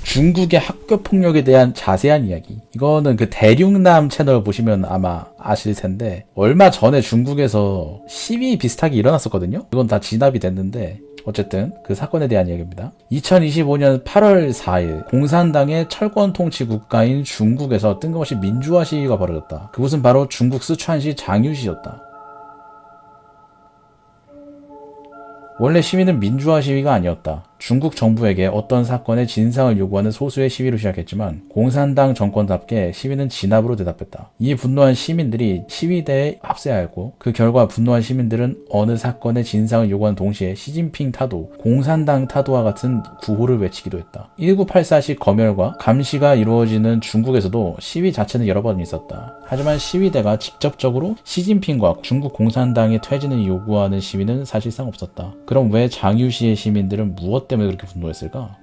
중국의 학교 폭력에 대한 자세한 이야기. 이거는 그 대륙남 채널 보시면 아마 아실 텐데, 얼마 전에 중국에서 시위 비슷하게 일어났었거든요. 이건 다 진압이 됐는데, 어쨌든 그 사건에 대한 이야기입니다. 2025년 8월 4일 공산당의 철권 통치 국가인 중국에서 뜬금없이 민주화 시위가 벌어졌다. 그곳은 바로 중국 쓰촨시 장유시였다. 원래 시위는 민주화 시위가 아니었다. 중국 정부에게 어떤 사건의 진상을 요구하는 소수의 시위로 시작했지만 공산당 정권답게 시위는 진압으로 대답했다. 이 분노한 시민들이 시위대에 합세하였고 그 결과 분노한 시민들은 어느 사건의 진상을 요구하는 동시에 시진핑 타도, 공산당 타도와 같은 구호를 외치기도 했다. 1984식 검열과 감시가 이루어지는 중국에서도 시위 자체는 여러 번 있었다. 하지만 시위대가 직접적으로 시진핑과 중국 공산당의 퇴진을 요구하는 시위는 사실상 없었다. 그럼 왜 장유시의 시민들은 무엇 때문에 그렇게 분노했을까?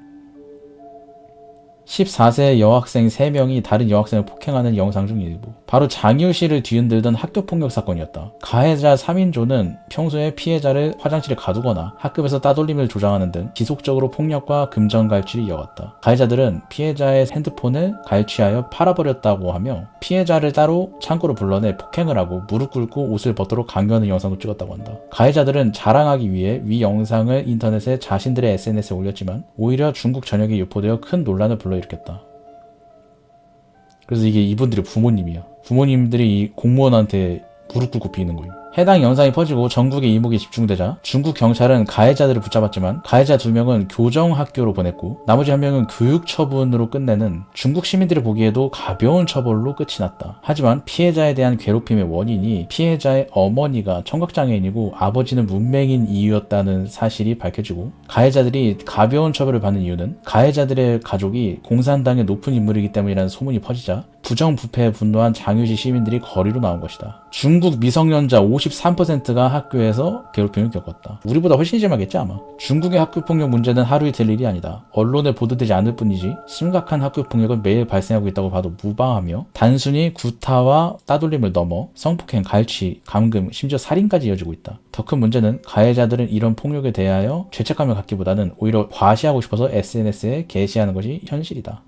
14세 여학생 3명이 다른 여학생을 폭행하는 영상 중 일부. 바로 장유시를 뒤흔들던 학교폭력 사건이었다. 가해자 3인조는 평소에 피해자를 화장실에 가두거나 학급에서 따돌림을 조장하는 등 지속적으로 폭력과 금전갈취를 이어갔다. 가해자들은 피해자의 핸드폰을 갈취하여 팔아버렸다고 하며 피해자를 따로 창고로 불러내 폭행을 하고 무릎 꿇고 옷을 벗도록 강요하는 영상도 찍었다고 한다. 가해자들은 자랑하기 위해 위 영상을 인터넷에 자신들의 SNS에 올렸지만 오히려 중국 전역에 유포되어 큰 논란을 불러일으켰다. 그래서 이게 이분들의 부모님이야. 부모님들이 이 공무원한테 무릎 꿇고 비는 거예요. 해당 영상이 퍼지고 전국의 이목이 집중되자 중국 경찰은 가해자들을 붙잡았지만 가해자 2명은 교정학교로 보냈고 나머지 1명은 교육처분으로 끝내는 중국 시민들이 보기에도 가벼운 처벌로 끝이 났다. 하지만 피해자에 대한 괴롭힘의 원인이 피해자의 어머니가 청각장애인이고 아버지는 문맹인 이유였다는 사실이 밝혀지고 가해자들이 가벼운 처벌을 받는 이유는 가해자들의 가족이 공산당의 높은 인물이기 때문이라는 소문이 퍼지자 부정부패에 분노한 장유시 시민들이 거리로 나온 것이다. 중국 미성년자 53%가 학교에서 괴롭힘을 겪었다. 우리보다 훨씬 심하겠지 아마. 중국의 학교폭력 문제는 하루 이틀 일이 아니다. 언론에 보도되지 않을 뿐이지 심각한 학교폭력은 매일 발생하고 있다고 봐도 무방하며 단순히 구타와 따돌림을 넘어 성폭행, 갈취, 감금, 심지어 살인까지 이어지고 있다. 더 큰 문제는 가해자들은 이런 폭력에 대하여 죄책감을 갖기보다는 오히려 과시하고 싶어서 SNS에 게시하는 것이 현실이다.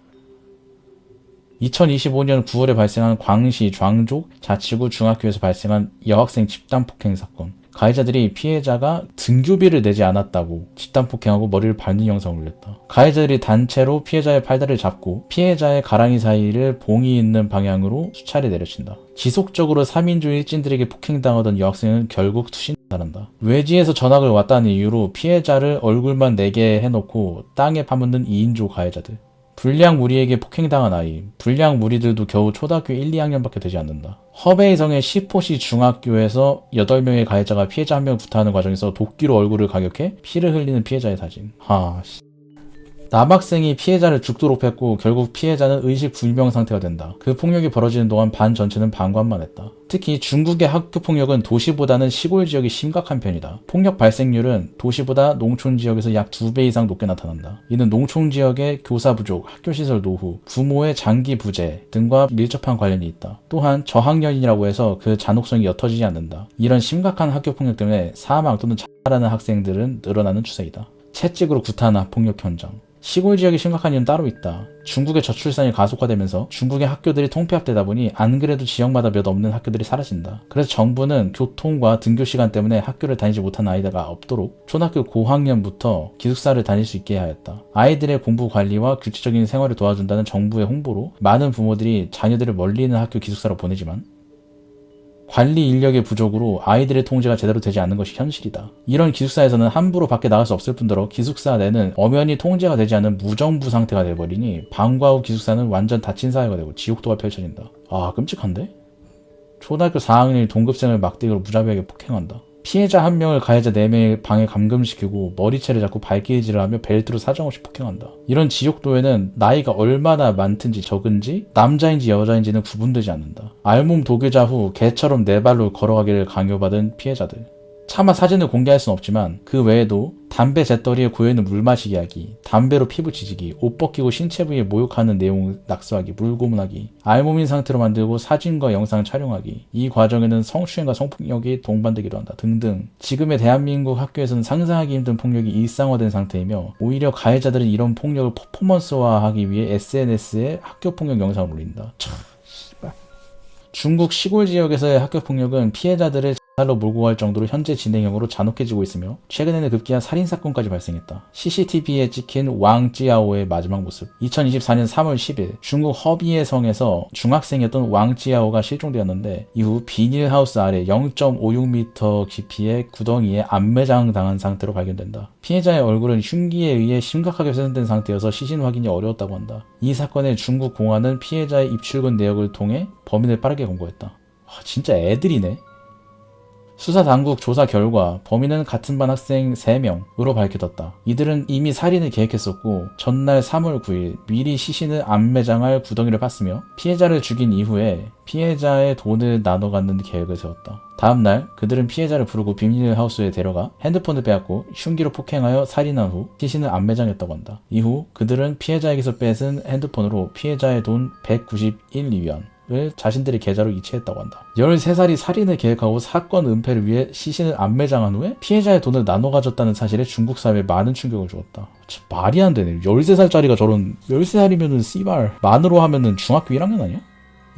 2025년 9월에 발생한 광시 좌족 자치구 중학교에서 발생한 여학생 집단 폭행 사건. 가해자들이 피해자가 등교비를 내지 않았다고 집단 폭행하고 머리를 밟는 영상을 올렸다. 가해자들이 단체로 피해자의 팔다리를 잡고 피해자의 가랑이 사이를 봉이 있는 방향으로 수차례 내려친다. 지속적으로 3인조 일진들에게 폭행당하던 여학생은 결국 투신한다. 외지에서 전학을 왔다는 이유로 피해자를 얼굴만 내게 해놓고 땅에 파묻는 2인조 가해자들. 불량 무리에게 폭행당한 아이, 불량 무리들도 겨우 초등학교 1, 2학년밖에 되지 않는다. 허베이성의 시포시 중학교에서 8명의 가해자가 피해자 1명을 구타하는 과정에서 도끼로 얼굴을 가격해 피를 흘리는 피해자의 사진. 남학생이 피해자를 죽도록 팼고 결국 피해자는 의식불명 상태가 된다. 그 폭력이 벌어지는 동안 반 전체는 방관만 했다. 특히 중국의 학교폭력은 도시보다는 시골 지역이 심각한 편이다. 폭력 발생률은 도시보다 농촌 지역에서 약 2배 이상 높게 나타난다. 이는 농촌 지역의 교사 부족, 학교시설 노후, 부모의 장기 부재 등과 밀접한 관련이 있다. 또한 저학년이라고 해서 그 잔혹성이 옅어지지 않는다. 이런 심각한 학교폭력 때문에 사망 또는 자살하는 학생들은 늘어나는 추세이다. 채찍으로 구타나 폭력 현장. 시골 지역이 심각한 이유는 따로 있다. 중국의 저출산이 가속화되면서 중국의 학교들이 통폐합되다 보니 안 그래도 지역마다 몇 없는 학교들이 사라진다. 그래서 정부는 교통과 등교 시간 때문에 학교를 다니지 못하는 아이가 없도록 초등학교 고학년부터 기숙사를 다닐 수 있게 하였다. 아이들의 공부 관리와 규칙적인 생활을 도와준다는 정부의 홍보로 많은 부모들이 자녀들을 멀리 있는 학교 기숙사로 보내지만 관리 인력의 부족으로 아이들의 통제가 제대로 되지 않는 것이 현실이다. 이런 기숙사에서는 함부로 밖에 나갈 수 없을 뿐더러 기숙사 내는 엄연히 통제가 되지 않은 무정부 상태가 되어버리니 방과 후 기숙사는 완전 닫힌 사회가 되고 지옥도가 펼쳐진다. 끔찍한데? 초등학교 4학년이 동급생을 막대기로 무자비하게 폭행한다. 피해자 1명을 가해자 4명의 방에 감금시키고 머리채를 잡고 발길질을 하며 벨트로 사정없이 폭행한다. 이런 지옥도에는 나이가 얼마나 많든지 적은지 남자인지 여자인지는 구분되지 않는다. 알몸 도교자 후 개처럼 4발로 걸어가기를 강요받은 피해자들. 차마 사진을 공개할 순 없지만 그 외에도 담배 재떨이에 고여있는 물 마시기 하기, 담배로 피부 지지기, 옷 벗기고 신체 부위에 모욕하는 내용 낙서하기, 물고문하기, 알몸인 상태로 만들고 사진과 영상 촬영하기, 이 과정에는 성추행과 성폭력이 동반되기도 한다 등등. 지금의 대한민국 학교에서는 상상하기 힘든 폭력이 일상화된 상태이며 오히려 가해자들은 이런 폭력을 퍼포먼스화하기 위해 SNS에 학교폭력 영상을 올린다. 참, 씨발. 중국 시골 지역에서의 학교폭력은 피해자들을 살로 몰고 갈 정도로 현재 진행형으로 잔혹해지고 있으며 최근에는 급기야 살인사건까지 발생했다. CCTV에 찍힌 왕지아오의 마지막 모습. 2024년 3월 10일 중국 허비의 성에서 중학생이었던 왕지아오가 실종되었는데 이후 비닐하우스 아래 0.56m 깊이의 구덩이에 안매장 당한 상태로 발견된다. 피해자의 얼굴은 흉기에 의해 심각하게 훼손된 상태여서 시신 확인이 어려웠다고 한다. 이 사건에 중국 공안은 피해자의 입출근 내역을 통해 범인을 빠르게 검거했다. 와, 진짜 애들이네. 수사 당국 조사 결과 범인은 같은 반 학생 3명으로 밝혀졌다. 이들은 이미 살인을 계획했었고 전날 3월 9일 미리 시신을 안매장할 구덩이를 팠으며 피해자를 죽인 이후에 피해자의 돈을 나눠 갖는 계획을 세웠다. 다음날 그들은 피해자를 부르고 비닐하우스에 데려가 핸드폰을 빼앗고 흉기로 폭행하여 살인한 후 시신을 안매장했다고 한다. 이후 그들은 피해자에게서 뺏은 핸드폰으로 피해자의 돈 191위안 을 자신들의 계좌로 이체했다고 한다. 13살이 살인을 계획하고 사건 은폐를 위해 시신을 안매장한 후에 피해자의 돈을 나눠 가졌다는 사실에 중국 사회에 많은 충격을 주었다. 진짜 말이 안 되네. 13살짜리가 저런 13살이면은 씨발 만으로 하면은 중학교 1학년 아니야?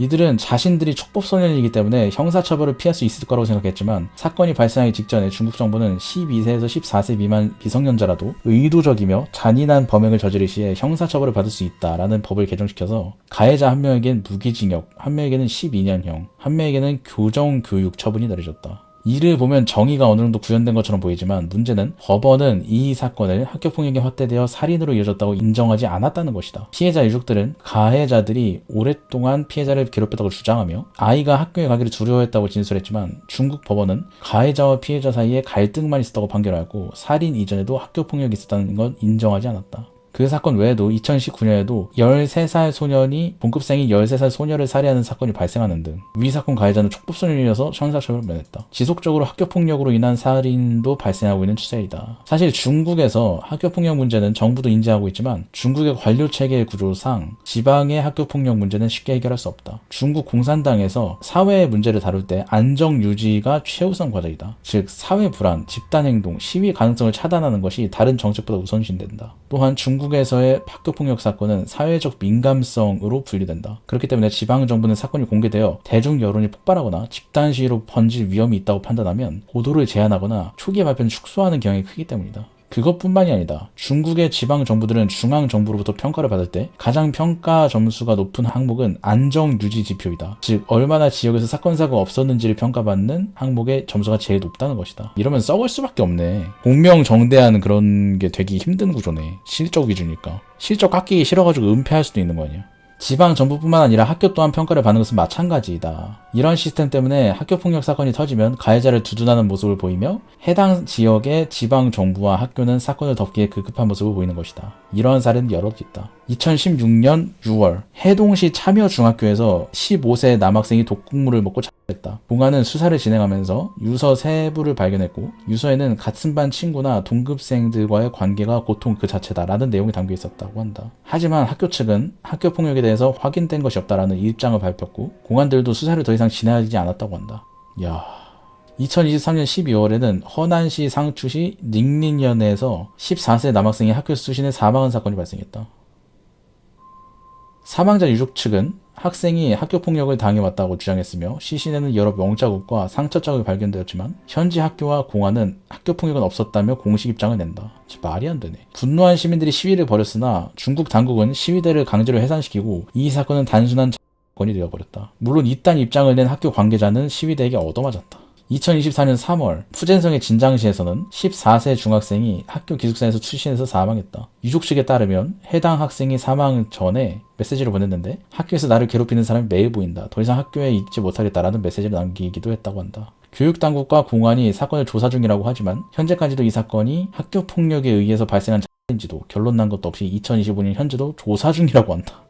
이들은 자신들이 촉법소년이기 때문에 형사처벌을 피할 수 있을 거라고 생각했지만 사건이 발생하기 직전에 중국 정부는 12세에서 14세 미만 미성년자라도 의도적이며 잔인한 범행을 저지를 시에 형사처벌을 받을 수 있다라는 법을 개정시켜서 가해자 한 명에겐 무기징역, 한 명에게는 12년형, 한 명에게는 교정교육 처분이 내려졌다. 이를 보면 정의가 어느 정도 구현된 것처럼 보이지만 문제는 법원은 이 사건을 학교폭력이 확대되어 살인으로 이어졌다고 인정하지 않았다는 것이다. 피해자 유족들은 가해자들이 오랫동안 피해자를 괴롭혔다고 주장하며 아이가 학교에 가기를 두려워했다고 진술했지만 중국 법원은 가해자와 피해자 사이에 갈등만 있었다고 판결하고 살인 이전에도 학교폭력이 있었다는 건 인정하지 않았다. 그 사건 외에도 2019년에도 13살 소년이 본급생인 13살 소녀를 살해하는 사건이 발생하는 등 위 사건 가해자는 촉법소년이어서 형사처벌을 면했다. 지속적으로 학교폭력으로 인한 살인도 발생하고 있는 추세이다. 사실 중국에서 학교폭력 문제는 정부도 인지하고 있지만 중국의 관료체계의 구조상 지방의 학교폭력 문제는 쉽게 해결할 수 없다. 중국 공산당에서 사회의 문제를 다룰 때 안정유지가 최우선 과제이다. 즉 사회 불안, 집단행동, 시위 가능성을 차단하는 것이 다른 정책보다 우선시된다. 또한 중국에서의 학교폭력 사건은 사회적 민감성으로 분류된다. 그렇기 때문에 지방정부는 사건이 공개되어 대중 여론이 폭발하거나 집단 시위로 번질 위험이 있다고 판단하면 보도를 제한하거나 초기 발표는 축소하는 경향이 크기 때문이다. 그것뿐만이 아니다. 중국의 지방정부들은 중앙정부로부터 평가를 받을 때 가장 평가 점수가 높은 항목은 안정유지 지표이다. 즉 얼마나 지역에서 사건 사고가 없었는지를 평가받는 항목의 점수가 제일 높다는 것이다. 이러면 썩을 수밖에 없네. 공명정대한 그런 게 되기 힘든 구조네. 실적 위주니까. 실적 깎이기 싫어가지고 은폐할 수도 있는 거 아니야. 지방 정부뿐만 아니라 학교 또한 평가를 받는 것은 마찬가지이다. 이런 시스템 때문에 학교폭력 사건이 터지면 가해자를 두둔하는 모습을 보이며 해당 지역의 지방 정부와 학교는 사건을 덮기에 급급한 모습을 보이는 것이다. 이러한 사례는 여러 있다. 2016년 6월 해동시 참여중학교에서 15세 남학생이 독극물을 먹고 자살했다. 공안은 수사를 진행하면서 유서 3부를 발견했고 유서에는 같은 반 친구나 동급생들과의 관계가 고통 그 자체다라는 내용이 담겨 있었다고 한다. 하지만 학교 측은 학교폭력에 대해서 확인된 것이 없다라는 입장을 밝혔고 공안들도 수사를 더 이상 진행하지 않았다고 한다. 2023년 12월에는 허난시 상추시 닝린현에서 14세 남학생이 학교 수신에 사망한 사건이 발생했다. 사망자 유족 측은 학생이 학교폭력을 당해왔다고 주장했으며 시신에는 여러 명자국과 상처 자국이 발견되었지만 현지 학교와 공안은 학교폭력은 없었다며 공식 입장을 낸다. 말이 안 되네. 분노한 시민들이 시위를 벌였으나 중국 당국은 시위대를 강제로 해산시키고 이 사건은 단순한 사건이 되어버렸다. 물론 이딴 입장을 낸 학교 관계자는 시위대에게 얻어맞았다. 2024년 3월 푸젠성의 진장시에서는 14세 중학생이 학교 기숙사에서 출신해서 사망했다. 유족 측에 따르면 해당 학생이 사망 전에 메시지를 보냈는데 학교에서 나를 괴롭히는 사람이 매일 보인다. 더 이상 학교에 있지 못하겠다라는 메시지를 남기기도 했다고 한다. 교육당국과 공안이 사건을 조사 중이라고 하지만 현재까지도 이 사건이 학교폭력에 의해서 발생한 자인지도 결론 난 것도 없이 2025년 현재도 조사 중이라고 한다.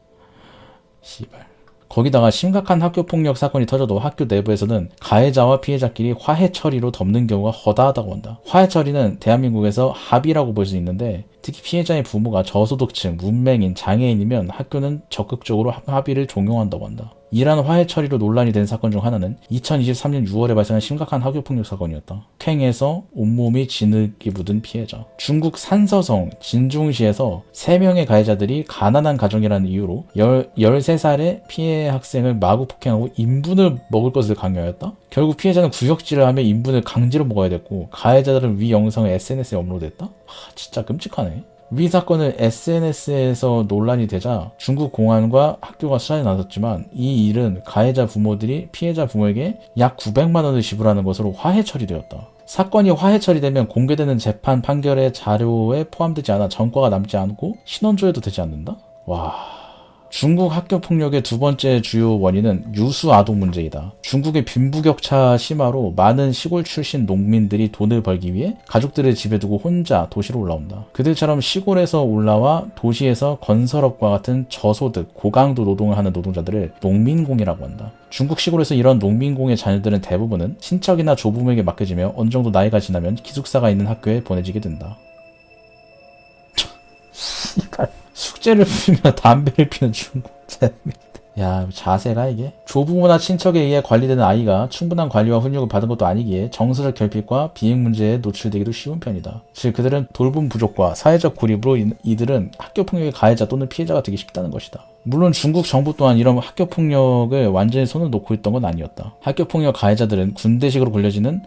씨발. 거기다가 심각한 학교폭력 사건이 터져도 학교 내부에서는 가해자와 피해자끼리 화해 처리로 덮는 경우가 허다하다고 한다. 화해 처리는 대한민국에서 합의라고 볼 수 있는데 특히 피해자의 부모가 저소득층, 문맹인, 장애인이면 학교는 적극적으로 합의를 종용한다고 한다. 이러한 화해 처리로 논란이 된 사건 중 하나는 2023년 6월에 발생한 심각한 학교폭력 사건이었다. 폭행에서 온몸이 진흙이 묻은 피해자. 중국 산서성 진중시에서 3명의 가해자들이 가난한 가정이라는 이유로 13살의 피해 학생을 마구 폭행하고 인분을 먹을 것을 강요하였다. 결국 피해자는 구역질을 하며 인분을 강제로 먹어야 됐고 가해자들은 위 영상을 SNS에 업로드했다? 진짜 끔찍하네. 위 사건을 SNS에서 논란이 되자 중국 공안과 학교가 수사에 나섰지만 이 일은 가해자 부모들이 피해자 부모에게 약 900만 원을 지불하는 것으로 화해 처리되었다. 사건이 화해 처리되면 공개되는 재판 판결의 자료에 포함되지 않아 전과가 남지 않고 신원조회도 되지 않는다? 와... 중국 학교폭력의 두 번째 주요 원인은 유수아동 문제이다. 중국의 빈부격차 심화로 많은 시골 출신 농민들이 돈을 벌기 위해 가족들을 집에 두고 혼자 도시로 올라온다. 그들처럼 시골에서 올라와 도시에서 건설업과 같은 저소득, 고강도 노동을 하는 노동자들을 농민공이라고 한다. 중국 시골에서 이런 농민공의 자녀들은 대부분은 친척이나 조부모에게 맡겨지며 어느 정도 나이가 지나면 기숙사가 있는 학교에 보내지게 된다. 숙제를 풀며 담배를 피는 중국. 야, 자세가 이게? 조부모나 친척에 의해 관리되는 아이가 충분한 관리와 훈육을 받은 것도 아니기에 정서적 결핍과 비행 문제에 노출되기도 쉬운 편이다. 즉 그들은 돌봄 부족과 사회적 고립으로 이들은 학교폭력의 가해자 또는 피해자가 되기 쉽다는 것이다. 물론 중국 정부 또한 이런 학교폭력을 완전히 손을 놓고 있던 건 아니었다. 학교폭력 가해자들은 군대식으로 불려지는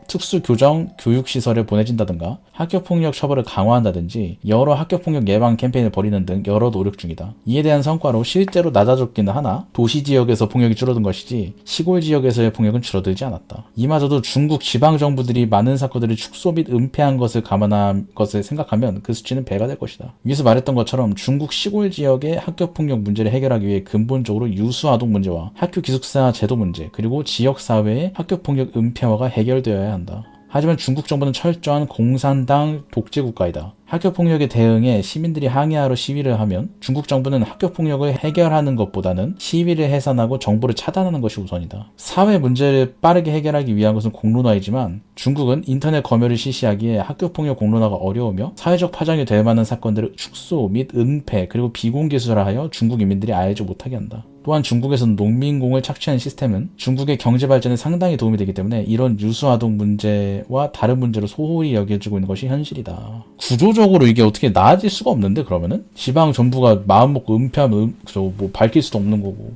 특수교정 교육시설에 보내진다든가 학교폭력 처벌을 강화한다든지 여러 학교폭력 예방 캠페인을 벌이는 등 여러 노력 중이다. 이에 대한 성과로 실제로 낮아졌기는 하나 도시지역에서 폭력이 줄어든 것이지 시골 지역에서의 폭력은 줄어들지 않았다. 이마저도 중국 지방정부들이 많은 사건들을 축소 및 은폐한 것을 감안한 것을 생각하면 그 수치는 배가 될 것이다. 위에서 말했던 것처럼 중국 시골 지역의 학교폭력 문제를 해결하기 위해 근본적으로 유수아동 문제와 학교 기숙사 제도 문제 그리고 지역사회의 학교폭력 은폐화가 해결되어야 한다. 하지만 중국 정부는 철저한 공산당 독재국가이다. 학교폭력에 대응해 시민들이 항의하러 시위를 하면 중국 정부는 학교폭력을 해결하는 것보다는 시위를 해산하고 정보를 차단하는 것이 우선이다. 사회 문제를 빠르게 해결하기 위한 것은 공론화이지만 중국은 인터넷 검열을 실시하기에 학교폭력 공론화가 어려우며 사회적 파장이 될 만한 사건들을 축소 및 은폐 그리고 비공개 수사하여 중국 인민들이 알지 못하게 한다. 또한 중국에서는 농민공을 착취하는 시스템은 중국의 경제 발전에 상당히 도움이 되기 때문에 이런 유수아동 문제와 다른 문제로 소홀히 여겨지고 있는 것이 현실이다. 구조적으로 이게 어떻게 나아질 수가 없는데 그러면은? 지방 정부가 마음먹고 은폐하면 뭐 밝힐 수도 없는 거고.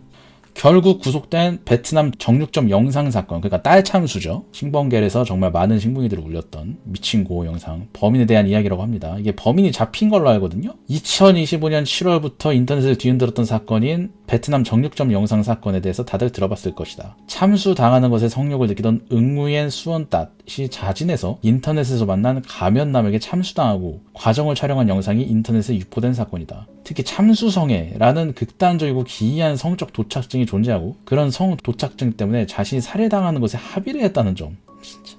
결국 구속된 베트남 정육점 영상 사건, 그러니까 딸 참수죠. 신번겔에서 정말 많은 신붕이들을 울렸던 미친 고 영상, 범인에 대한 이야기라고 합니다. 이게 범인이 잡힌 걸로 알거든요. 2025년 7월부터 인터넷을 뒤흔들었던 사건인 베트남 정육점 영상 사건에 대해서 다들 들어봤을 것이다. 참수당하는 것에 성욕을 느끼던 응우옌 수원땄이 자진해서 인터넷에서 만난 가면남에게 참수당하고 과정을 촬영한 영상이 인터넷에 유포된 사건이다. 특히 참수성애라는 극단적이고 기이한 성적 도착증이 존재하고 그런 성 도착증 때문에 자신이 살해당하는 것에 합의를 했다는 점. 진짜.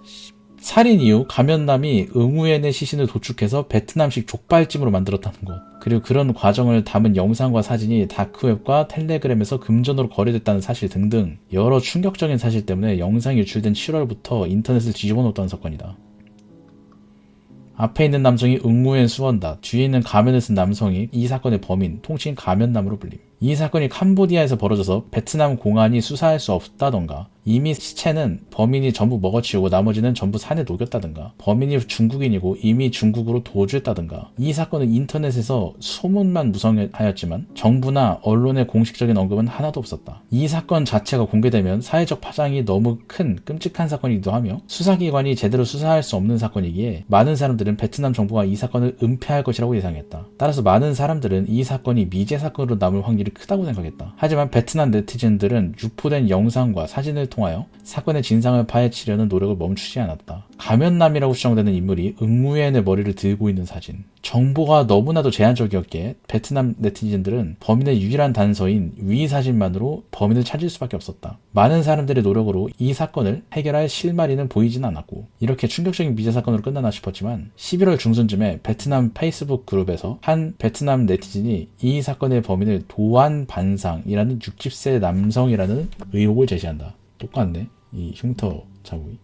살인 이후 가면남이 응우엔의 시신을 도축해서 베트남식 족발찜으로 만들었다는 것. 그리고 그런 과정을 담은 영상과 사진이 다크웹과 텔레그램에서 금전으로 거래됐다는 사실 등등 여러 충격적인 사실 때문에 영상이 유출된 7월부터 인터넷을 뒤집어 놓았다는 사건이다. 앞에 있는 남성이 응우엔 수원다. 뒤에 있는 가면을 쓴 남성이 이 사건의 범인, 통칭 가면남으로 불림. 이 사건이 캄보디아에서 벌어져서 베트남 공안이 수사할 수 없다던가 이미 시체는 범인이 전부 먹어치우고 나머지는 전부 산에 녹였다든가 범인이 중국인이고 이미 중국으로 도주했다든가 이 사건은 인터넷에서 소문만 무성하였지만 정부나 언론의 공식적인 언급은 하나도 없었다. 이 사건 자체가 공개되면 사회적 파장이 너무 큰 끔찍한 사건이기도 하며 수사기관이 제대로 수사할 수 없는 사건이기에 많은 사람들은 베트남 정부가 이 사건을 은폐할 것이라고 예상했다. 따라서 많은 사람들은 이 사건이 미제 사건으로 남을 확률이 크다고 생각했다. 하지만 베트남 네티즌들은 유포된 영상과 사진을 통하여 사건의 진상을 파헤치려는 노력을 멈추지 않았다. 가면남이라고 추정되는 인물이 응우엔의 머리를 들고 있는 사진. 정보가 너무나도 제한적이었기에 베트남 네티즌들은 범인의 유일한 단서인 위 사진만으로 범인을 찾을 수밖에 없었다. 많은 사람들의 노력으로 이 사건을 해결할 실마리는 보이진 않았고 이렇게 충격적인 미제 사건으로 끝나나 싶었지만 11월 중순쯤에 베트남 페이스북 그룹에서 한 베트남 네티즌이 이 사건의 범인을 도안 반상이라는 60세 남성이라는 의혹을 제시한다. 똑같네. 이 흉터 자국이.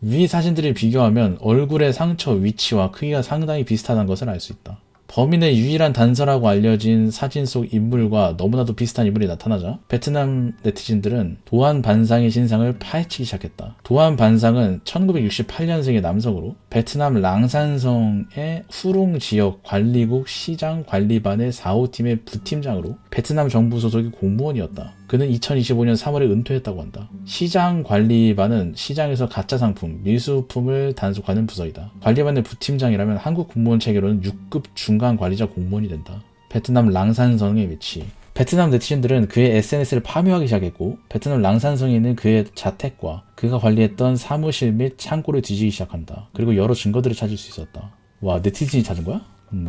위 사진들을 비교하면 얼굴의 상처 위치와 크기가 상당히 비슷하다는 것을 알 수 있다. 범인의 유일한 단서라고 알려진 사진 속 인물과 너무나도 비슷한 인물이 나타나자 베트남 네티즌들은 도안 반상의 신상을 파헤치기 시작했다. 도안 반상은 1968년생의 남성으로 베트남 랑산성의 후룽 지역 관리국 시장 관리반의 4호팀의 부팀장으로 베트남 정부 소속의 공무원이었다. 그는 2025년 3월에 은퇴했다고 한다. 시장 관리반은 시장에서 가짜 상품, 밀수품을 단속하는 부서이다. 관리반의 부팀장이라면 한국 공무원 체계로는 6급 중간 관리자 공무원이 된다. 베트남 랑산성의 위치. 베트남 네티즌들은 그의 SNS를 파묘하기 시작했고 베트남 랑산성에 있는 그의 자택과 그가 관리했던 사무실 및 창고를 뒤지기 시작한다. 그리고 여러 증거들을 찾을 수 있었다. 와, 네티즌이 찾은 거야?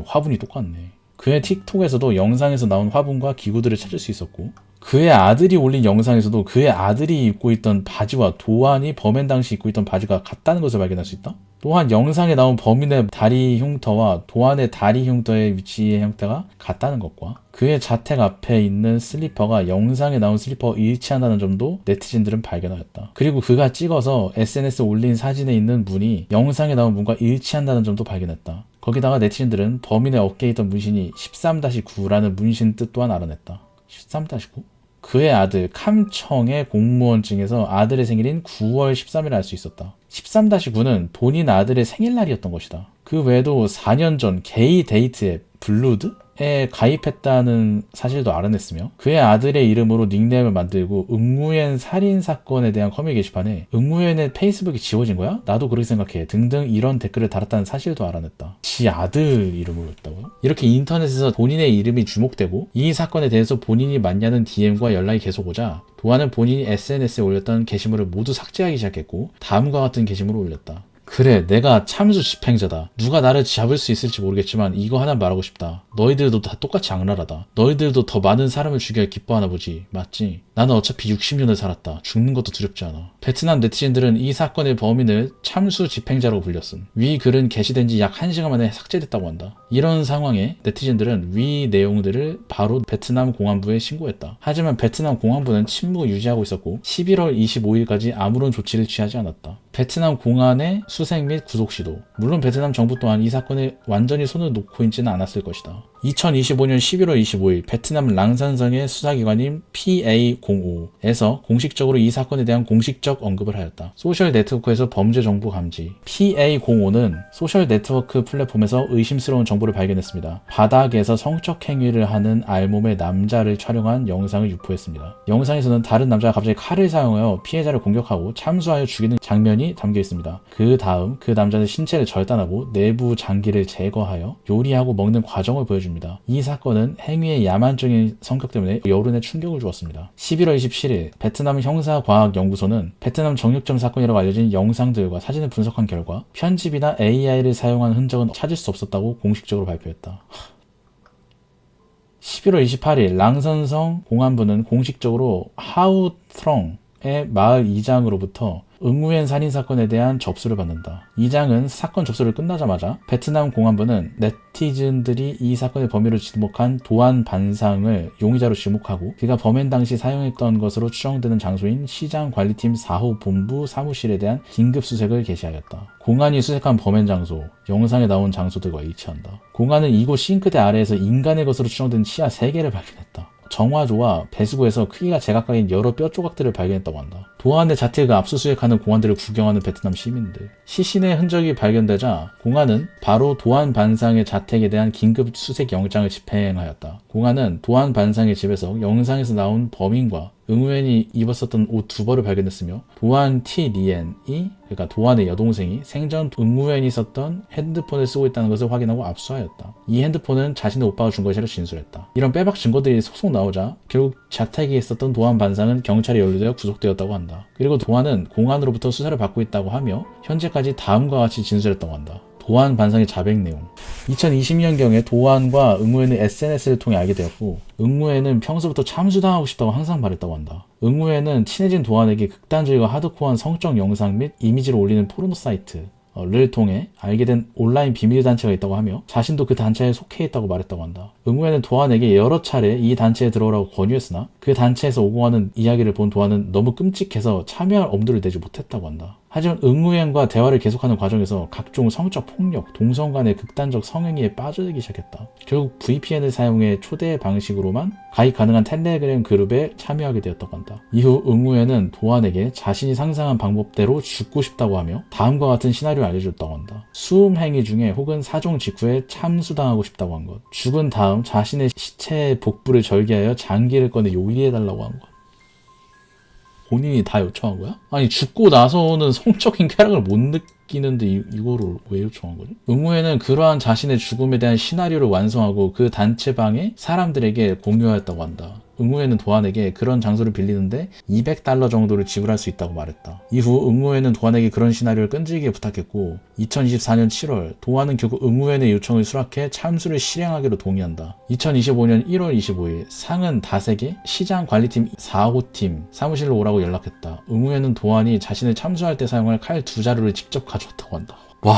화분이 똑같네. 그의 틱톡에서도 영상에서 나온 화분과 기구들을 찾을 수 있었고 그의 아들이 올린 영상에서도 그의 아들이 입고 있던 바지와 도안이 범행 당시 입고 있던 바지가 같다는 것을 발견할 수 있다. 또한 영상에 나온 범인의 다리 흉터와 도안의 다리 흉터의 위치의 형태가 같다는 것과 그의 자택 앞에 있는 슬리퍼가 영상에 나온 슬리퍼와 일치한다는 점도 네티즌들은 발견하였다. 그리고 그가 찍어서 SNS에 올린 사진에 있는 문이 영상에 나온 문과 일치한다는 점도 발견했다. 거기다가 네티즌들은 범인의 어깨에 있던 문신이 13-9라는 문신 뜻 또한 알아냈다. 13-9? 그의 아들 캄청의 공무원증에서 아들의 생일인 9월 13일을 알 수 있었다. 13-9는 본인 아들의 생일날이었던 것이다. 그 외에도 4년 전 게이 데이트 앱 블루드에 가입했다는 사실도 알아냈으며 그의 아들의 이름으로 닉네임을 만들고 응무엔 살인사건에 대한 커뮤니티 게시판에 응무엔의 페이스북이 지워진 거야? 나도 그렇게 생각해 등등 이런 댓글을 달았다는 사실도 알아냈다. 지 아들 이름으로 했다고요? 이렇게 인터넷에서 본인의 이름이 주목되고 이 사건에 대해서 본인이 맞냐는 DM과 연락이 계속 오자 도안은 본인이 SNS에 올렸던 게시물을 모두 삭제하기 시작했고 다음과 같은 게시물을 올렸다. 그래, 내가 참수 집행자다. 누가 나를 잡을 수 있을지 모르겠지만 이거 하나 말하고 싶다. 너희들도 다 똑같이 악랄하다. 너희들도 더 많은 사람을 죽여 기뻐하나 보지. 맞지? 나는 어차피 60년을 살았다. 죽는 것도 두렵지 않아. 베트남 네티즌들은 이 사건의 범인을 참수 집행자라고 불렸음. 위 글은 게시된 지 약 1시간 만에 삭제됐다고 한다. 이런 상황에 네티즌들은 위 내용들을 바로 베트남 공안부에 신고했다. 하지만 베트남 공안부는 침묵을 유지하고 있었고 11월 25일까지 아무런 조치를 취하지 않았다. 베트남 공안의 수색 및 구속 시도. 물론 베트남 정부 또한 이 사건에 완전히 손을 놓고 있지는 않았을 것이다. 2025년 11월 25일 베트남 랑산성의 수사기관인 PA05에서 공식적으로 이 사건에 대한 공식적 언급을 하였다. 소셜 네트워크에서 범죄 정보 감지. PA05는 소셜 네트워크 플랫폼에서 의심스러운 정보를 발견했습니다. 바닥에서 성적 행위를 하는 알몸의 남자를 촬영한 영상을 유포했습니다. 영상에서는 다른 남자가 갑자기 칼을 사용하여 피해자를 공격하고 참수하여 죽이는 장면이 담겨 있습니다. 그 다음 그 남자는 신체를 절단하고 내부 장기를 제거하여 요리하고 먹는 과정을 보여줍니다. 이 사건은 행위의 야만적인 성격 때문에 여론에 충격을 주었습니다. 11월 27일 베트남 형사과학연구소는 베트남 정육점 사건이라고 알려진 영상들과 사진을 분석한 결과 편집이나 AI를 사용한 흔적은 찾을 수 없었다고 공식적으로 발표했다. 11월 28일 랑선성 공안부는 공식적으로 하우트렁의 마을 이장으로부터 응우엔 살인사건에 대한 접수를 받는다. 이장은 사건 접수를 끝나자마자 베트남 공안부는 네티즌들이 이 사건의 범인을 지목한 도안 반상을 용의자로 지목하고 그가 범행 당시 사용했던 것으로 추정되는 장소인 시장 관리팀 4호 본부 사무실에 대한 긴급 수색을 개시하였다. 공안이 수색한 범행 장소, 영상에 나온 장소들과 일치한다. 공안은 이곳 싱크대 아래에서 인간의 것으로 추정되는 치아 3개를 발견했다. 정화조와 배수구에서 크기가 제각각인 여러 뼈 조각들을 발견했다고 한다. 도안의 자택을 압수수색하는 공안들을 구경하는 베트남 시민들. 시신의 흔적이 발견되자 공안은 바로 도안 반상의 자택에 대한 긴급 수색 영장을 집행하였다. 공안은 도안 반상의 집에서 영상에서 나온 범인과 응우엔이 입었었던 옷 2벌을 발견했으며 도안 티 리엔이 그러니까 도안의 여동생이 생전 응우엔이 썼던 핸드폰을 쓰고 있다는 것을 확인하고 압수하였다. 이 핸드폰은 자신의 오빠가 준 것이라 진술했다. 이런 빼박 증거들이 속속 나오자 결국 자택에 있었던 도안 반상은 경찰에 연루되어 구속되었다고 한다. 그리고 도안은 공안으로부터 수사를 받고 있다고 하며 현재까지 다음과 같이 진술했다고 한다. 도안 반상의 자백 내용. 2020년경에 도안과 응우엔은 SNS를 통해 알게 되었고 응우엔은 평소부터 참수당하고 싶다고 항상 말했다고 한다. 응우엔은 친해진 도안에게 극단적이고 하드코어한 성적 영상 및 이미지를 올리는 포르노 사이트 를 통해 알게 된 온라인 비밀단체가 있다고 하며 자신도 그 단체에 속해 있다고 말했다고 한다. 응우에는 도안에게 여러 차례 이 단체에 들어오라고 권유했으나 그 단체에서 오고가는 이야기를 본 도안은 너무 끔찍해서 참여할 엄두를 내지 못했다고 한다. 하지만 응우엔과 대화를 계속하는 과정에서 각종 성적 폭력, 동성 간의 극단적 성행위에 빠져들기 시작했다. 결국 VPN을 사용해 초대 방식으로만 가입 가능한 텔레그램 그룹에 참여하게 되었다고 한다. 이후 응우엔은 도안에게 자신이 상상한 방법대로 죽고 싶다고 하며 다음과 같은 시나리오를 알려줬다고 한다. 수음 행위 중에 혹은 사종 직후에 참수당하고 싶다고 한 것. 죽은 다음 자신의 시체의 복부를 절개하여 장기를 꺼내 요리해달라고 한 것. 본인이 다 요청한 거야? 아니 죽고 나서는 성적인 쾌락을 못 느끼는데 이거를 왜 요청한 거지? 응우에는 그러한 자신의 죽음에 대한 시나리오를 완성하고 그 단체방에 사람들에게 공유하였다고 한다. 응우에는 도안에게 그런 장소를 빌리는데 $200 정도를 지불할 수 있다고 말했다. 이후 응우에는 도안에게 그런 시나리오를 끈질기게 부탁했고 2024년 7월 도안은 결국 응우엔의 요청을 수락해 참수를 실행하기로 동의한다. 2025년 1월 25일 상은 다세계 시장 관리팀 4호팀 사무실로 오라고 연락했다. 응우에는 도안이 자신을 참수할 때 사용할 칼 2자루를 직접 가져왔다고 한다. 와...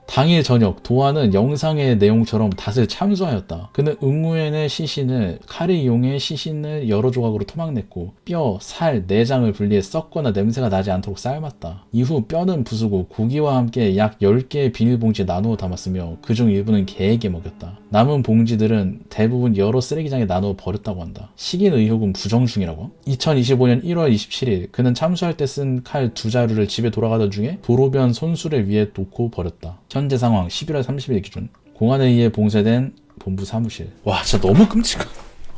당일 저녁 도안은 영상의 내용처럼 닷을 참수하였다. 그는 응우엔의 시신을 칼을 이용해 시신을 여러 조각으로 토막냈고 뼈, 살, 내장을 분리해 썩거나 냄새가 나지 않도록 삶았다. 이후 뼈는 부수고 고기와 함께 약 10개의 비닐봉지에 나누어 담았으며 그중 일부는 개에게 먹였다. 남은 봉지들은 대부분 여러 쓰레기장에 나누어 버렸다고 한다. 식인 의혹은 부정 중이라고? 2025년 1월 27일 그는 참수할 때 쓴 칼 2자루를 집에 돌아가던 중에 도로변 손수레 위에 놓고 버렸다. 현재 상황 11월 30일 기준 공안에 의해 봉쇄된 본부 사무실. 와 진짜 너무 끔찍하다.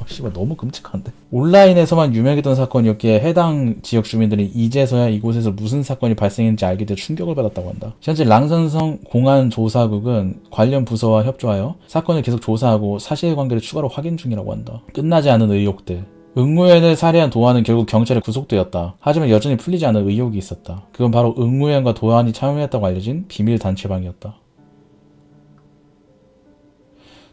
씨발 너무 끔찍한데. 온라인에서만 유명했던 사건이었기에 해당 지역 주민들이 이제서야 이곳에서 무슨 사건이 발생했는지 알게 돼 충격을 받았다고 한다. 현재 랑선성 공안조사국은 관련 부서와 협조하여 사건을 계속 조사하고 사실관계를 추가로 확인 중이라고 한다. 끝나지 않은 의혹들. 응우엔을 살해한 도안은 결국 경찰에 구속되었다. 하지만 여전히 풀리지 않은 의혹이 있었다. 그건 바로 응우엔과 도안이 참여했다고 알려진 비밀 단체방이었다.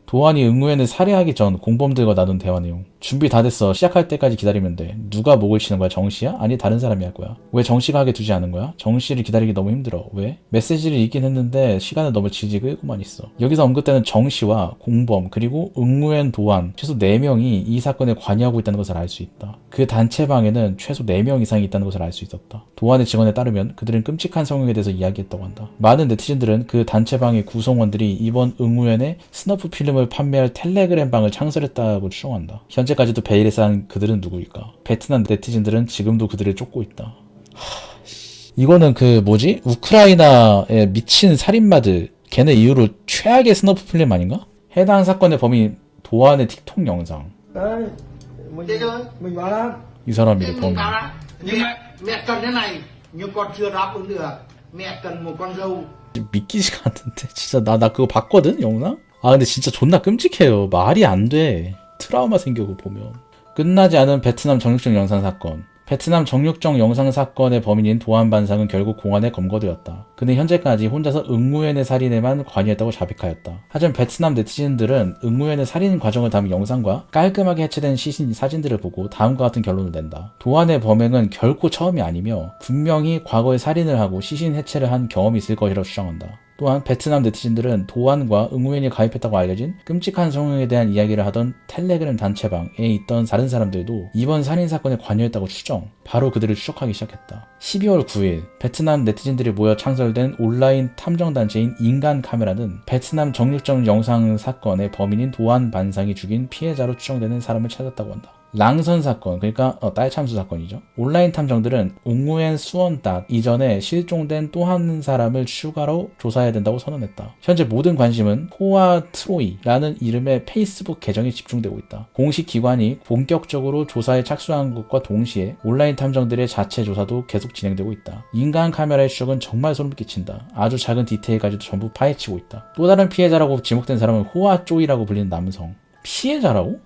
도안이 응우엔을 살해하기 전 공범들과 나눈 대화 내용. 준비 다 됐어. 시작할 때까지 기다리면 돼. 누가 목을 치는 거야? 정씨야? 아니 다른 사람이 할 거야. 왜 정씨가 하게 두지 않은 거야? 정씨를 기다리기 너무 힘들어. 왜? 메시지를 읽긴 했는데 시간을 너무 질질 끌고만 있어. 여기서 언급되는 정씨와 공범 그리고 응우엔 도안 최소 4명이 이 사건에 관여하고 있다는 것을 알 수 있다. 그 단체방에는 최소 4명 이상이 있다는 것을 알 수 있었다. 도안의 증언에 따르면 그들은 끔찍한 상황에 대해서 이야기했다고 한다. 많은 네티즌들은 그 단체방의 구성원들이 이번 응우엔의 스너프 필름을 판매할 텔레그램 방을 창설했다고 추정한다. 현재까지도 베일에 쌓은 그들은 누구일까? 베트남 네티즌들은 지금도 그들을 쫓고 있다. 이거는 그 뭐지? 우크라이나의 미친 살인마들 걔네 이후로 최악의 스너프 필름 아닌가? 해당 사건의 범인 도안의 틱톡 영상. 이 사람이 범인. 믿기지가 않는데 진짜 나 그거 봤거든 영상? 아 근데 진짜 존나 끔찍해요. 말이 안 돼. 트라우마 생기고 보면. 끝나지 않은 베트남 정육점 영상 사건. 베트남 정육점 영상 사건의 범인인 도안 반상은 결국 공안에 검거되었다. 그는 현재까지 혼자서 응우엔의 살인에만 관여했다고 자백하였다. 하지만 베트남 네티즌들은 응우엔의 살인 과정을 담은 영상과 깔끔하게 해체된 시신 사진들을 보고 다음과 같은 결론을 낸다. 도안의 범행은 결코 처음이 아니며 분명히 과거에 살인을 하고 시신 해체를 한 경험이 있을 것이라고 주장한다. 또한 베트남 네티즌들은 도안과 응우엔이 가입했다고 알려진 끔찍한 성형에 대한 이야기를 하던 텔레그램 단체방에 있던 다른 사람들도 이번 살인사건에 관여했다고 추정, 바로 그들을 추적하기 시작했다. 12월 9일 베트남 네티즌들이 모여 창설된 온라인 탐정단체인 인간카메라는 베트남 정육점 영상 사건의 범인인 도안 반상이 죽인 피해자로 추정되는 사람을 찾았다고 한다. 랑선 사건, 그러니까 딸 참수 사건이죠. 온라인 탐정들은 웅우엔 수원닷 이전에 실종된 또 한 사람을 추가로 조사해야 된다고 선언했다. 현재 모든 관심은 호아 트로이라는 이름의 페이스북 계정에 집중되고 있다. 공식 기관이 본격적으로 조사에 착수한 것과 동시에 온라인 탐정들의 자체 조사도 계속 진행되고 있다. 인간 카메라의 추적은 정말 소름 끼친다. 아주 작은 디테일까지도 전부 파헤치고 있다. 또 다른 피해자라고 지목된 사람은 호아 쪼이라고 불리는 남성. 피해자라고?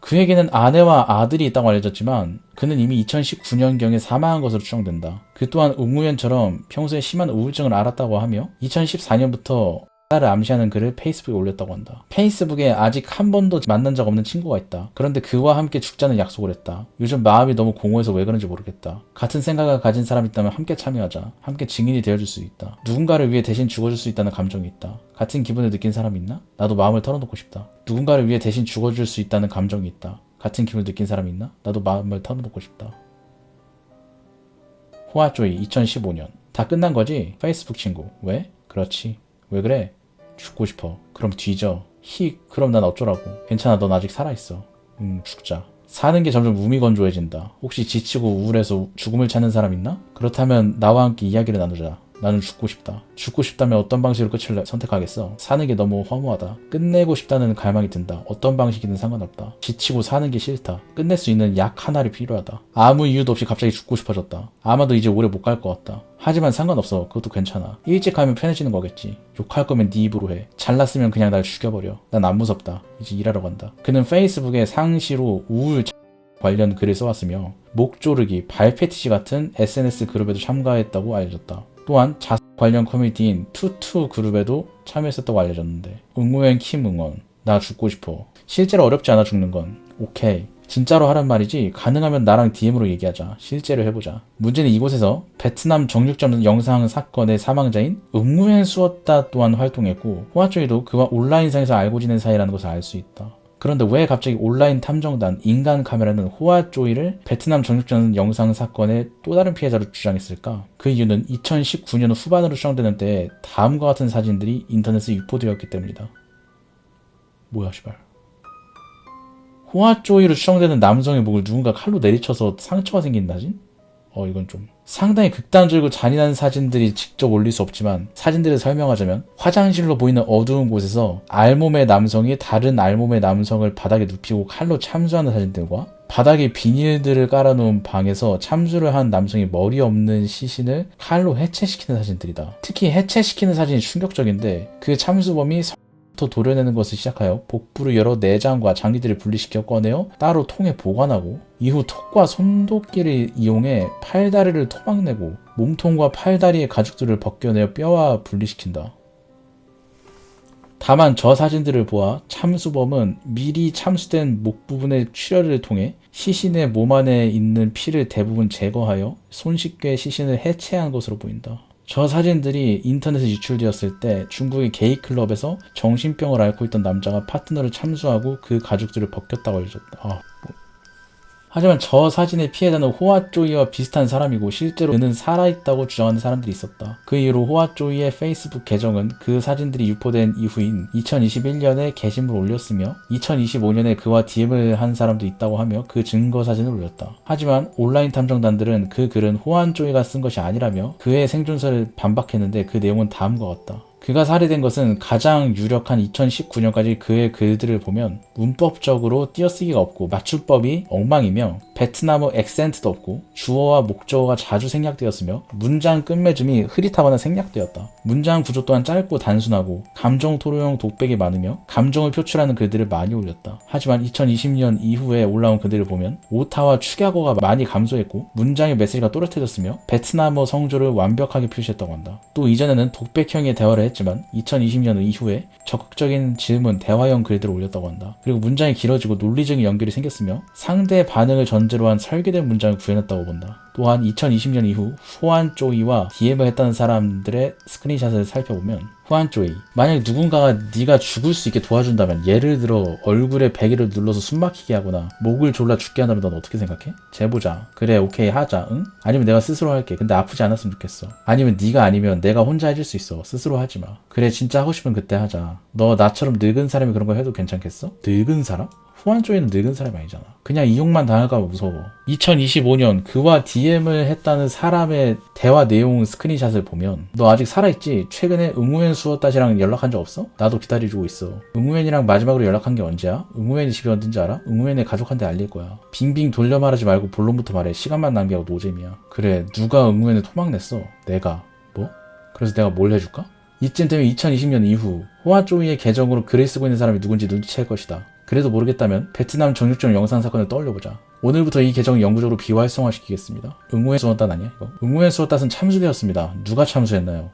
그에게는 아내와 아들이 있다고 알려졌지만 그는 이미 2019년경에 사망한 것으로 추정된다. 그 또한 웅우엔처럼 평소에 심한 우울증을 앓았다고 하며 2014년부터 를 암시하는 글을 페이스북에 올렸다고 한다. 페이스북에 아직 한 번도 만난 적 없는 친구가 있다. 그런데 그와 함께 죽자는 약속을 했다. 요즘 마음이 너무 공허해서 왜 그런지 모르겠다. 같은 생각을 가진 사람이 있다면 함께 참여하자. 함께 증인이 되어줄 수 있다. 누군가를 위해 대신 죽어줄 수 있다는 감정이 있다. 같은 기분을 느낀 사람이 있나? 나도 마음을 털어놓고 싶다. 누군가를 위해 대신 죽어줄 수 있다는 감정이 있다. 같은 기분을 느낀 사람이 있나? 나도 마음을 털어놓고 싶다. 호아조이 2015년. 다 끝난 거지? 페이스북 친구. 왜? 그렇지. 왜 그래? 죽고 싶어. 그럼 뒤져. 그럼 난 어쩌라고. 괜찮아, 넌 아직 살아있어. 죽자. 사는 게 점점 무미건조해진다. 혹시 지치고 우울해서 죽음을 찾는 사람 있나? 그렇다면 나와 함께 이야기를 나누자. 나는 죽고 싶다. 죽고 싶다면 어떤 방식으로 끝을 선택하겠어? 사는 게 너무 허무하다. 끝내고 싶다는 갈망이 든다. 어떤 방식이든 상관없다. 지치고 사는 게 싫다. 끝낼 수 있는 약 하나를 필요하다. 아무 이유도 없이 갑자기 죽고 싶어졌다. 아마도 이제 오래 못 갈 것 같다. 하지만 상관없어. 그것도 괜찮아. 일찍 가면 편해지는 거겠지. 욕할 거면 네 입으로 해. 잘났으면 그냥 날 죽여버려. 난 안 무섭다. 이제 일하러 간다. 그는 페이스북에 상시로 우울 관련 글을 써왔으며 목조르기, 발패티시 같은 SNS 그룹에도 참가했다고 알려졌다. 또한 자살 관련 커뮤니티인 투투 그룹에도 참여했었다고 알려졌는데 응우엔 킴 응원. 나 죽고 싶어. 실제로 어렵지 않아 죽는 건. 오케이. 진짜로 하란 말이지. 가능하면 나랑 DM으로 얘기하자. 실제로 해보자. 문제는 이곳에서 베트남 정육점 영상 사건의 사망자인 응우엔 수었다 또한 활동했고 호아조이도 그와 온라인상에서 알고 지낸 사이라는 것을 알 수 있다. 그런데 왜 갑자기 온라인 탐정단 인간 카메라는 호아조이를 베트남 정육점 영상 사건의 또 다른 피해자로 주장했을까? 그 이유는 2019년 후반으로 추정되는 때에 다음과 같은 사진들이 인터넷에 유포되었기 때문이다. 뭐야 씨발. 호아조이로 추정되는 남성의 목을 누군가 칼로 내리쳐서 상처가 생긴 사진? 이건 좀 상당히 극단적이고 잔인한 사진들이 직접 올릴 수 없지만 사진들을 설명하자면 화장실로 보이는 어두운 곳에서 알몸의 남성이 다른 알몸의 남성을 바닥에 눕히고 칼로 참수하는 사진들과 바닥에 비닐들을 깔아놓은 방에서 참수를 한 남성이 머리 없는 시신을 칼로 해체시키는 사진들이다. 특히 해체시키는 사진이 충격적인데 그 참수범이 도려내는 것을 시작하여 복부를 열어 내장과 장기들을 분리시켜 꺼내어 따로 통에 보관하고 이후 턱과 손도끼를 이용해 팔다리를 토막내고 몸통과 팔다리의 가죽들을 벗겨내어 뼈와 분리시킨다. 다만 저 사진들을 보아 참수범은 미리 참수된 목 부분의 출혈을 통해 시신의 몸 안에 있는 피를 대부분 제거하여 손쉽게 시신을 해체한 것으로 보인다. 저 사진들이 인터넷에 유출되었을 때 중국의 게이클럽에서 정신병을 앓고 있던 남자가 파트너를 참수하고 그 가죽들을 벗겼다고 알려졌다. 하지만 저 사진의 피해자는 호아조이와 비슷한 사람이고 실제로 그는 살아있다고 주장하는 사람들이 있었다. 그 이후로 호아조이의 페이스북 계정은 그 사진들이 유포된 이후인 2021년에 게시물을 올렸으며 2025년에 그와 DM을 한 사람도 있다고 하며 그 증거 사진을 올렸다. 하지만 온라인 탐정단들은 그 글은 호아조이가 쓴 것이 아니라며 그의 생존설을 반박했는데 그 내용은 다음과 같다. 그가 살해된 것은 가장 유력한 2019년까지 그의 글들을 보면 문법적으로 띄어쓰기가 없고 맞춤법이 엉망이며 베트남어 액센트도 없고 주어와 목적어가 자주 생략되었으며 문장 끝맺음이 흐릿하거나 생략되었다. 문장 구조 또한 짧고 단순하고 감정 토로용 독백이 많으며 감정을 표출하는 글들을 많이 올렸다. 하지만 2020년 이후에 올라온 글들을 보면 오타와 축약어가 많이 감소했고 문장의 메시지가 또렷해졌으며 베트남어 성조를 완벽하게 표시했다고 한다. 또 이전에는 독백형의 대화를 했지만 2020년 이후에 적극적인 질문, 대화형 글들을 올렸다고 한다. 그리고 문장이 길어지고 논리적인 연결이 생겼으며 상대 반응을 전제로 한 설계된 문장을 구현했다고 본다. 또한 2020년 이후 호안조이와 DM을 했다는 사람들의 스크린샷을 살펴보면 호안조이, 만약 누군가가 네가 죽을 수 있게 도와준다면 예를 들어 얼굴에 베개를 눌러서 숨막히게 하거나 목을 졸라 죽게 한다면 넌 어떻게 생각해? 재보자. 그래 오케이 하자. 응? 아니면 내가 스스로 할게. 근데 아프지 않았으면 좋겠어. 아니면 네가 아니면 내가 혼자 해줄 수 있어. 스스로 하지마. 그래 진짜 하고 싶으면 그때 하자. 너 나처럼 늙은 사람이 그런 거 해도 괜찮겠어? 늙은 사람? 호안조이는 늙은 사람이 아니잖아. 그냥 이용만 당할까 봐 무서워. 2025년 그와 DM을 했다는 사람의 대화 내용 스크린샷을 보면 너 아직 살아있지? 최근에 응우엔 수어따시랑 연락한 적 없어? 나도 기다려주고 있어. 응우엔이랑 마지막으로 연락한 게 언제야? 응우엔이 집이 어딘지 알아? 응우엔의 가족한테 알릴 거야. 빙빙 돌려 말하지 말고 본론부터 말해. 시간만 낭비하고 노잼이야. 그래 누가 응우엔을 토막냈어? 내가. 뭐? 그래서 내가 뭘 해줄까? 이쯤 되면 2020년 이후 호아조이의 계정으로 글을 쓰고 있는 사람이 누군지 눈치챌 것이다. 그래도 모르겠다면 베트남 정육점 영상 사건을 떠올려보자. 오늘부터 이 계정을 영구적으로 비활성화시키겠습니다. 응우엔 수어따 아니야 이거? 응우엔 수어따는 참수되었습니다. 누가 참수했나요?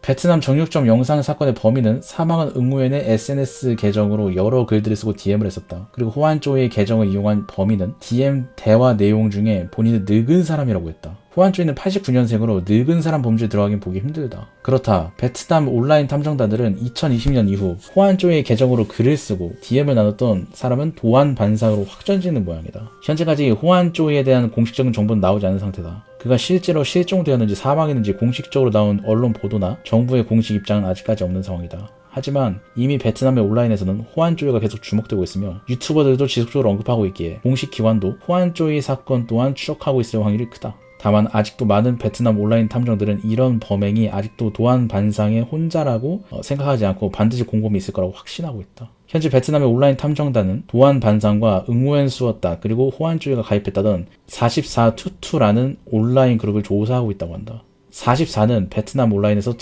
베트남 정육점 영상 사건의 범인은 사망한 응우엔의 SNS 계정으로 여러 글들을 쓰고 DM을 했었다. 그리고 호안조이의 계정을 이용한 범인은 DM 대화 내용 중에 본인은 늙은 사람이라고 했다. 호안조이는 89년생으로 늙은 사람 범죄에 들어가긴 보기 힘들다. 그렇다. 베트남 온라인 탐정단들은 2020년 이후 호안조이의 계정으로 글을 쓰고 DM을 나눴던 사람은 도안 반상으로 확정짓는 모양이다. 현재까지 호안조이에 대한 공식적인 정보는 나오지 않은 상태다. 그가 실제로 실종되었는지 사망했는지 공식적으로 나온 언론 보도나 정부의 공식 입장은 아직까지 없는 상황이다. 하지만 이미 베트남의 온라인에서는 호안조이가 계속 주목되고 있으며 유튜버들도 지속적으로 언급하고 있기에 공식 기관도 호안조이 사건 또한 추적하고 있을 확률이 크다. 다만 아직도 많은 베트남 온라인 탐정들은 이런 범행이 아직도 도안 반상의 혼자라고 생각하지 않고 반드시 공범이 있을 거라고 확신하고 있다. 현재 베트남의 온라인 탐정단은 도안 반상과 응우엔 수었다 그리고 호안조이가 가입했다던 44투투라는 온라인 그룹을 조사하고 있다고 한다. 44는 베트남 온라인에서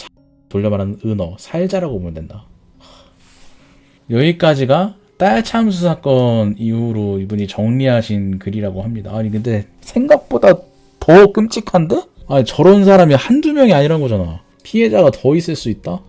돌려 말하는 은어, 살자라고 보면 된다. 여기까지가 딸 참수 사건 이후로 이분이 정리하신 글이라고 합니다. 아니 근데 생각보다 더 끔찍한데? 아니 저런 사람이 한두 명이 아니란 거잖아. 피해자가 더 있을 수 있다?